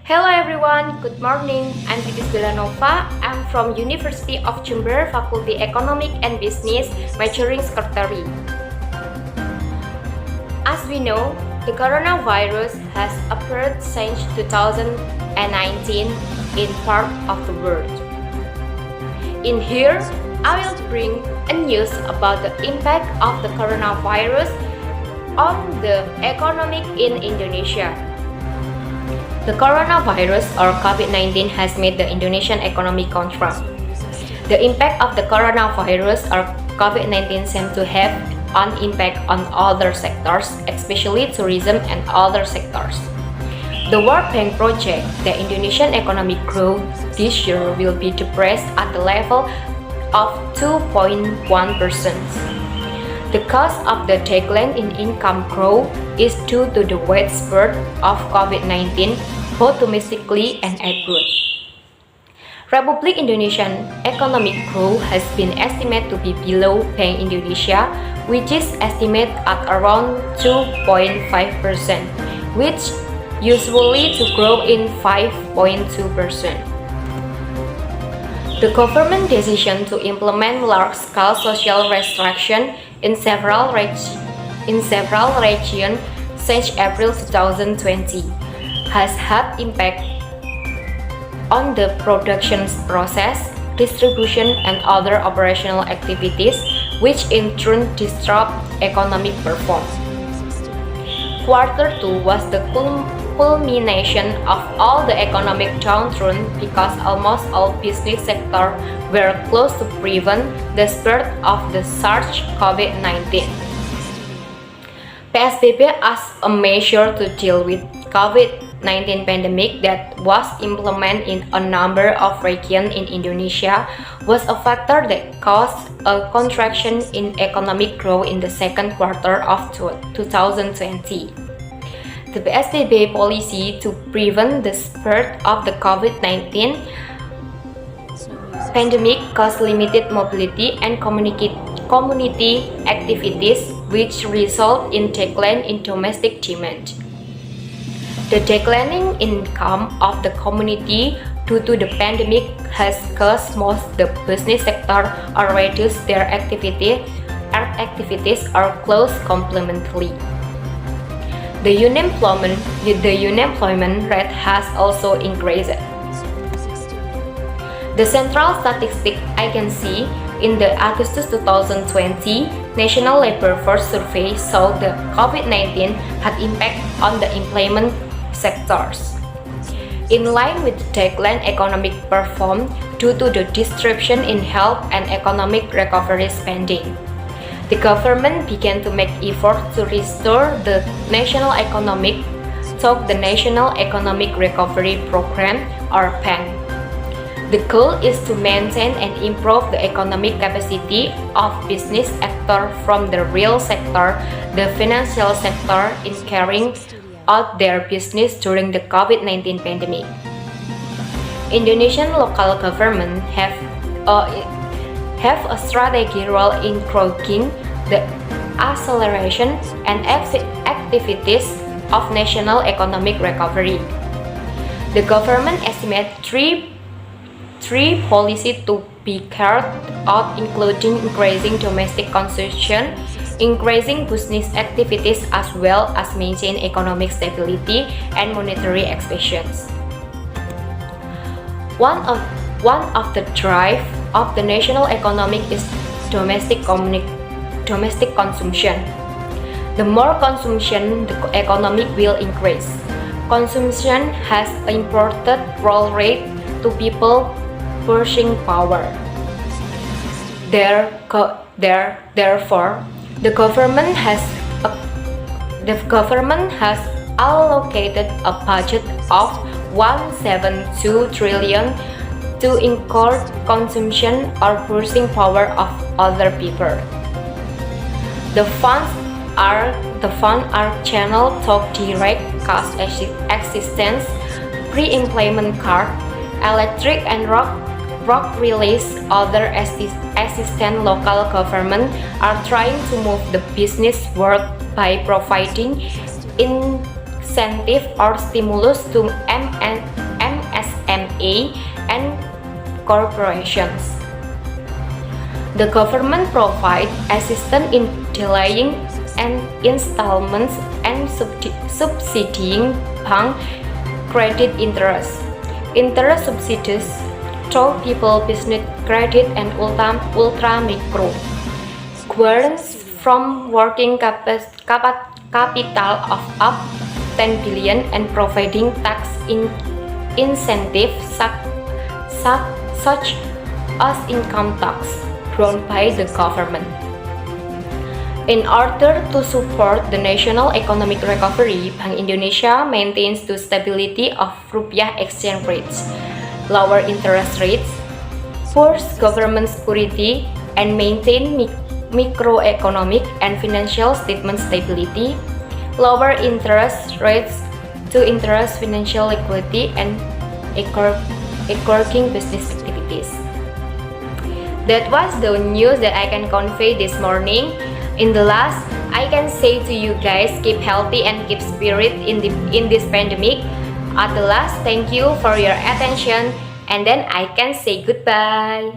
Hello everyone, good morning. I'm Titis. I'm from University of Jember, Faculty Economic and Business, majoring Secretary. As we know, the coronavirus has appeared since 2019 in part of the world. In here, I will bring a news about the impact of the coronavirus on the economic in Indonesia. The coronavirus or COVID-19 has made the Indonesian economy contract. The impact of the coronavirus or COVID-19 seems to have an impact on other sectors, especially tourism and other sectors. The World Bank project, the Indonesian economic growth this year will be depressed at the level of 2.1%. The cause of the decline in income growth is due to the widespread of COVID-19 both domestically and abroad. Republic Indonesian economic growth has been estimated to be below Bank Indonesia, which is estimated at around 2.5%, which usually to grow in 5.2%. The government decision to implement large-scale social restriction in several regions since April 2020 has had impact on the production process, distribution, and other operational activities, which in turn disrupt economic performance. Quarter 2 was the culmination of all the economic downturn because almost all business sectors were closed to prevent the spread of the surge COVID-19. PSBB as a measure to deal with COVID-19 pandemic that was implemented in a number of regions in Indonesia was a factor that caused a contraction in economic growth in the second quarter of 2020. The PSBB policy to prevent the spread of the COVID-19 pandemic caused limited mobility and community activities, which result in decline in domestic demand. The declining income of the community due to the pandemic has caused most the business sector or reduce their activities or close completely. The unemployment rate has also increased. The central statistic agency in the August 2020 National Labor Force Survey saw the COVID-19 had impact on the employment sectors. In line with the decline economic performance due to the disruption in health and economic recovery spending, the government began to make efforts to restore the national economic through the National Economic Recovery Program or PEN. The goal is to maintain and improve the economic capacity of business actors from the real sector, the financial sector in carrying out their business during the COVID-19 pandemic. Indonesian local government have a strategic role in growing the acceleration and activities of national economic recovery. The government estimates three policies to be carried out, including increasing domestic consumption, increasing business activities, as well as maintain economic stability and monetary expansions. One of the drive of the national economy is domestic consumption. The more consumption, the economy will increase. Consumption has an important role rate to people purchasing power. Therefore, the government has allocated a budget of 172 trillion to encourage consumption or purchasing power of other people. The funds are channeled to direct cash assistance, pre-employment card, electric and rock release. Other assistant local government are trying to move the business world by providing incentive or stimulus to SME and corporations. The government provides assistance in delaying and installments and subsidizing bank credit interest. Interest subsidies to people business credit and ultra micro. Grants from working capital of up 10 billion and providing tax incentives such as income tax drawn by the government. In order to support the national economic recovery, Bank Indonesia maintains the stability of rupiah exchange rates, lower interest rates, boosts government security, and maintain microeconomic and financial statement stability, lower interest rates to encourage financial liquidity and encouraging business activities. That was the news that I can convey this morning. In the last, I can say to you guys, keep healthy and keep spirit in this pandemic. At the last, thank you for your attention, and then I can say goodbye.